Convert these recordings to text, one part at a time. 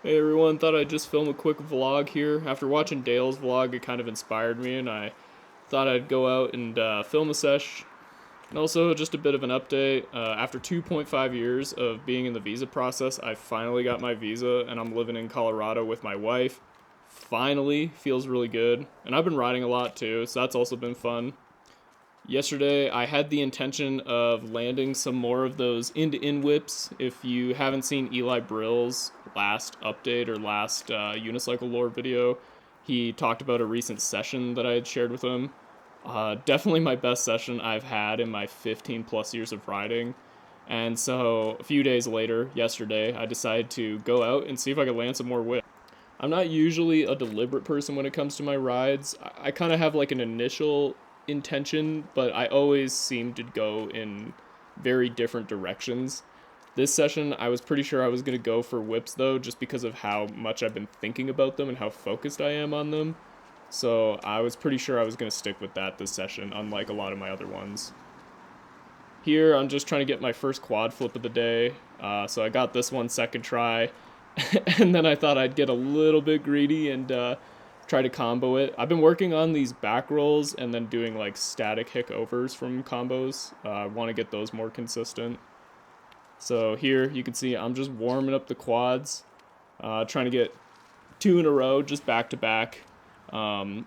Hey everyone, thought I'd just film a quick vlog here. After watching Dale's vlog, it kind of inspired me, and I thought I'd go out and film a sesh. And also, just a bit of an update. After 2.5 years of being in the visa process, I finally got my visa, and I'm living in Colorado with my wife. Finally, feels really good. And I've been riding a lot too, so that's also been fun. Yesterday, I had the intention of landing some more of those end-to-end whips. If you haven't seen Eli Brill's last update or last unicycle lore video, he talked about a recent session that I had shared with him. Definitely my best session I've had in my 15 plus years of riding. And so a few days later, yesterday, I decided to go out and see if I could land some more whips. I'm not usually a deliberate person when it comes to my rides. I kind of have like an initial intention, but I always seem to go in very different directions. This session, I was pretty sure I was going to go for whips though, just because of how much I've been thinking about them and how focused I am on them. So I was pretty sure I was going to stick with that this session, unlike a lot of my other ones. Here, I'm just trying to get my first quad flip of the day. So I got this one second try. And then I thought I'd get a little bit greedy and try to combo it. I've been working on these back rolls and then doing like static hick overs from combos. I want to get those more consistent. So here you can see I'm just warming up the quads, trying to get two in a row, just back to back. I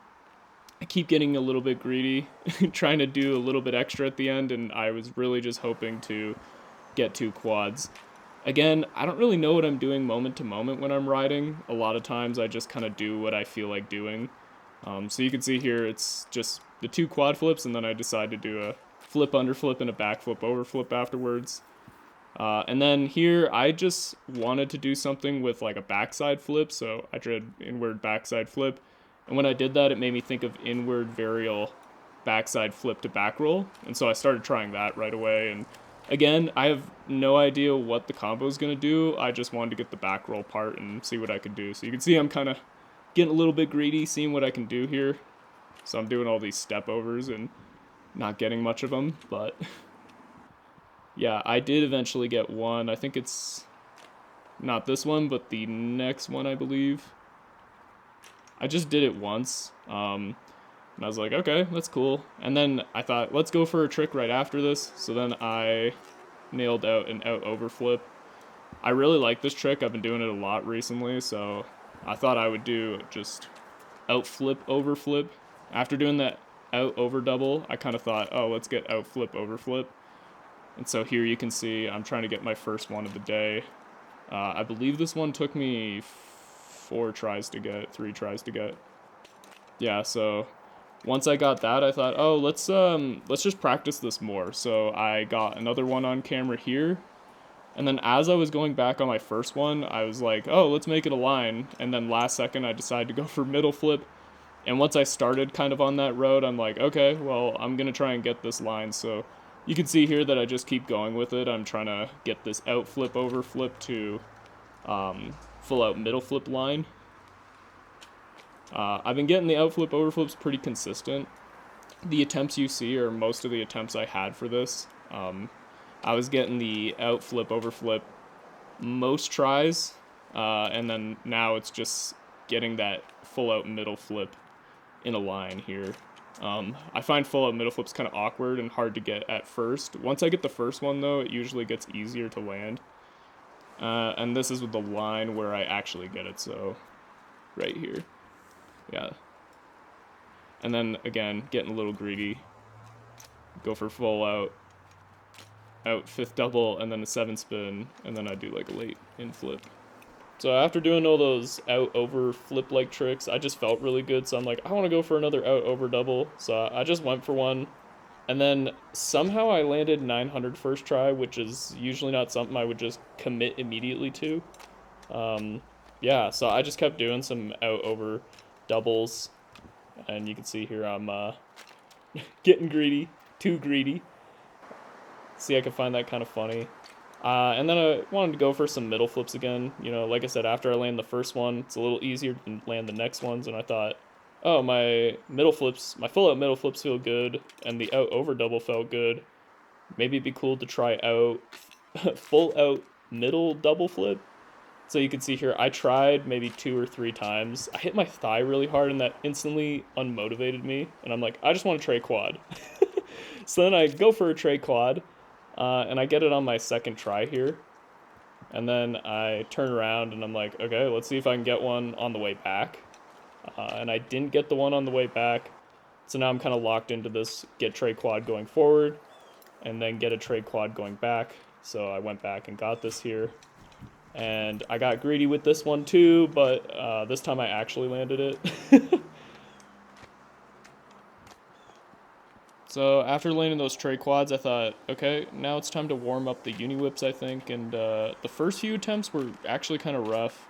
keep getting a little bit greedy, trying to do a little bit extra at the end, and I was really just hoping to get two quads. Again, I don't really know what I'm doing moment to moment when I'm riding. A lot of times I just kind of do what I feel like doing. So you can see here it's just the two quad flips, and then I decide to do a flip under flip and a back flip over flip afterwards. And then here I just wanted to do something with like a backside flip, so I did inward backside flip. And when I did that, it made me think of inward varial backside flip to back roll. And so I started trying that right away. And again, I have no idea what the combo is going to do. I just wanted to get the back roll part and see what I could do. So you can see I'm kind of getting a little bit greedy, seeing what I can do here. So I'm doing all these step overs and not getting much of them. But yeah, I did eventually get one. I think it's not this one, but the next one, I believe. I just did it once. And I was like, okay, that's cool. And then I thought, let's go for a trick right after this. So then I nailed out an out over flip. I really like this trick. I've been doing it a lot recently. So I thought I would do just out flip over flip. After doing that out over double, I kind of thought, oh, let's get out flip over flip. And so here you can see I'm trying to get my first one of the day. I believe this one took me 3 tries to get. Yeah, so once I got that, I thought, oh, let's just practice this more. So I got another one on camera here. And then as I was going back on my first one, I was like, oh, let's make it a line. And then last second, I decided to go for middle flip. And once I started kind of on that road, I'm like, okay, well, I'm going to try and get this line. So you can see here that I just keep going with it. I'm trying to get this out flip over flip to full out middle flip line. I've been getting the out flip over flips pretty consistent. The attempts you see are most of the attempts I had for this. I was getting the out flip over flip most tries, and then now it's just getting that full out middle flip in a line here. I find full out middle flips kind of awkward and hard to get at first. Once I get the first one though, it usually gets easier to land. And this is with the line where I actually get it, so right here. Yeah. And then again, getting a little greedy. Go for full out fifth double, and then a 7 spin, and then I do like a late in flip. So after doing all those out over flip like tricks, I just felt really good. So I'm like, I want to go for another out over double. So I just went for one. And then somehow I landed 900 first try, which is usually not something I would just commit immediately to. Yeah, so I just kept doing some out over doubles. And you can see here I'm getting greedy, too greedy. See, I can find that kind of funny. And then I wanted to go for some middle flips again. You know, like I said, after I land the first one, it's a little easier to land the next ones. And I thought, oh, my full out middle flips feel good, and the out over double felt good. Maybe it'd be cool to try out full out middle double flip. So you can see here, I tried maybe 2 or 3 times. I hit my thigh really hard, and that instantly unmotivated me. And I'm like, I just want a tray quad. So then I go for a tray quad, and I get it on my second try here. And then I turn around and I'm like, okay, let's see if I can get one on the way back. And I didn't get the one on the way back. So now I'm kind of locked into this get tray quad going forward and then get a tray quad going back. So I went back and got this here. And I got greedy with this one too, but this time I actually landed it. So after landing those tray quads, I thought, okay, now it's time to warm up the uni whips, I think. And the first few attempts were actually kind of rough,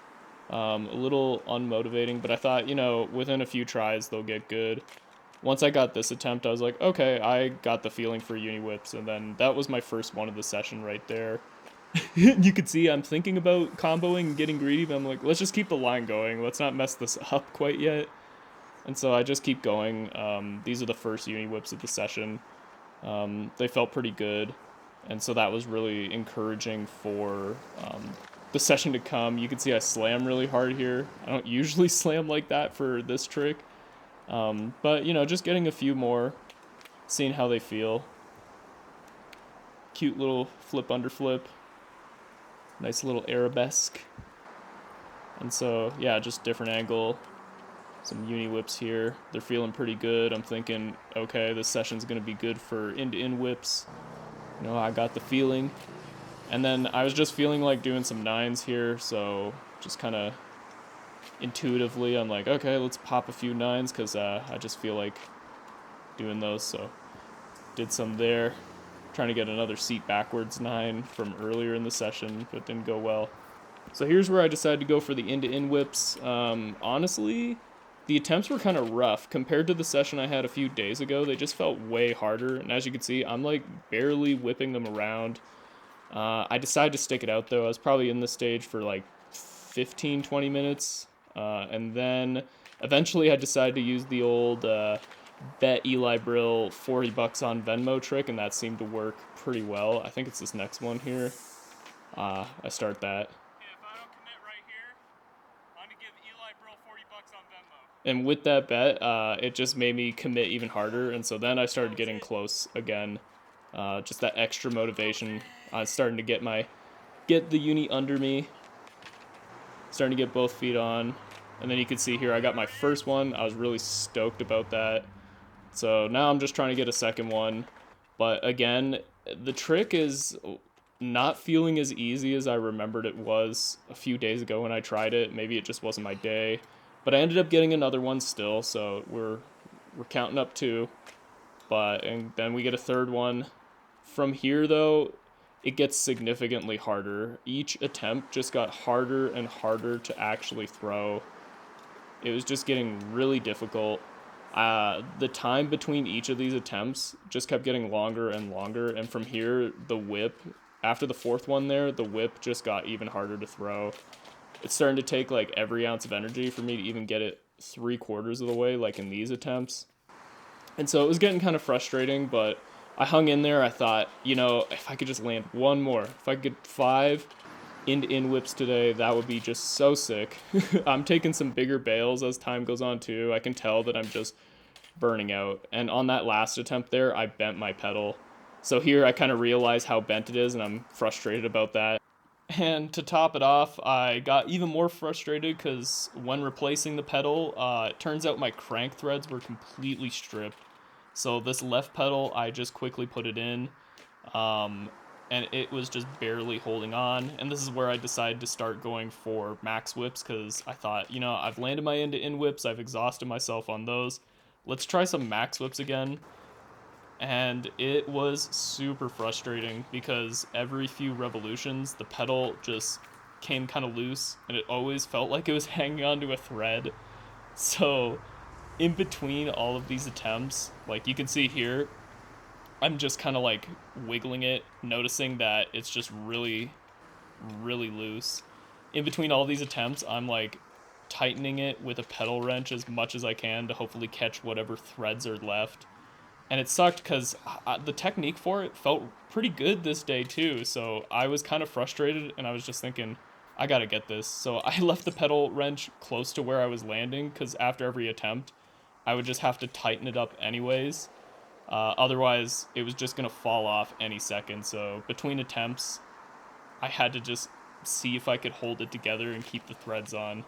a little unmotivating, but I thought, within a few tries, they'll get good. Once I got this attempt, I was like, okay, I got the feeling for uni whips, and then that was my first one of the session right there. You could see I'm thinking about comboing and getting greedy, but I'm like, let's just keep the line going. Let's not mess this up quite yet. And so I just keep going. These are the first uni whips of the session. They felt pretty good, and so that was really encouraging for the session to come. You can see I slam really hard here. I don't usually slam like that for this trick, but just getting a few more, seeing how they feel. Cute little flip under flip. Nice little arabesque. And so, yeah, just different angle. Some uni whips here. They're feeling pretty good. I'm thinking, okay, this session's going to be good for in-to-in whips. I got the feeling. And then I was just feeling like doing some nines here, so just kind of intuitively, I'm like, okay, let's pop a few nines, because I just feel like doing those, so did some there. Trying to get another seat backwards 9 from earlier in the session, but didn't go well. So here's where I decided to go for the in-to-in whips. Honestly, the attempts were kind of rough compared to the session I had a few days ago. They just felt way harder, and as you can see, I'm like barely whipping them around. I decided to stick it out though. I was probably in this stage for like 15-20 minutes, and then eventually I decided to use the old bet Eli Brill $40 on Venmo trick, and that seemed to work pretty well. I think it's this next one here. I start that. If I don't commit right here, I'm gonna give Eli Brill $40 on Venmo. And with that bet, it just made me commit even harder, and so then I started getting close again. Just that extra motivation. I was starting to get the uni under me. Starting to get both feet on. And then you can see here I got my first one. I was really stoked about that. So now I'm just trying to get a second one. But again, the trick is not feeling as easy as I remembered it was a few days ago when I tried it. Maybe it just wasn't my day. But I ended up getting another one still, so we're counting up 2. And then we get a third one. From here, though, it gets significantly harder. Each attempt just got harder and harder to actually throw. It was just getting really difficult. The time between each of these attempts just kept getting longer and longer, and from here, the whip, after the fourth one there, the whip just got even harder to throw. It's starting to take like every ounce of energy for me to even get it 3/4 of the way, like in these attempts. And so it was getting kind of frustrating, but I hung in there. I thought, if I could just land one more, if I could get 5 in whips today, that would be just so sick. I'm taking some bigger bails as time goes on too. I can tell that I'm just burning out. And on that last attempt there, I bent my pedal. So here I kind of realize how bent it is, and I'm frustrated about that. And to top it off, I got even more frustrated because when replacing the pedal, it turns out my crank threads were completely stripped. So this left pedal, I just quickly put it in, and it was just barely holding on. And this is where I decided to start going for max whips, because I thought, I've landed my in whips, I've exhausted myself on those. Let's try some max whips again. And it was super frustrating because every few revolutions, the pedal just came kind of loose, and it always felt like it was hanging onto a thread. So in between all of these attempts, like you can see here, I'm just kind of like wiggling it, noticing that it's just really, really loose. In between all these attempts, I'm like tightening it with a pedal wrench as much as I can to hopefully catch whatever threads are left. And it sucked because the technique for it felt pretty good this day too. So I was kind of frustrated, and I was just thinking, I gotta get this. So I left the pedal wrench close to where I was landing, because after every attempt, I would just have to tighten it up anyways. Otherwise, it was just gonna fall off any second. So between attempts, I had to just see if I could hold it together and keep the threads on.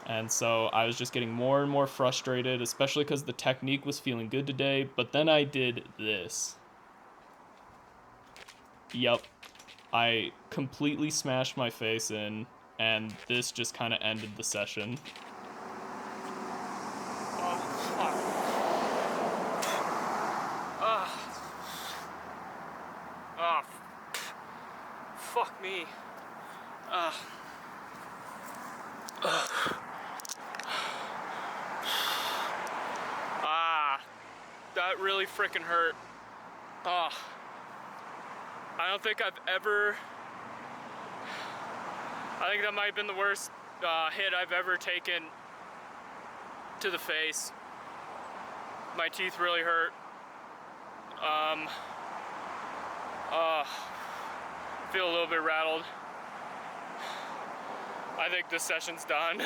And so I was just getting more and more frustrated, especially because the technique was feeling good today. But then I did this. Yep. I completely smashed my face in, and this just kind of ended the session. Oh, fuck. Oh, fuck me. That really freaking hurt. I don't think I've ever... I think that might have been the worst hit I've ever taken to the face. My teeth really hurt. Feel a little bit rattled. I think this session's done.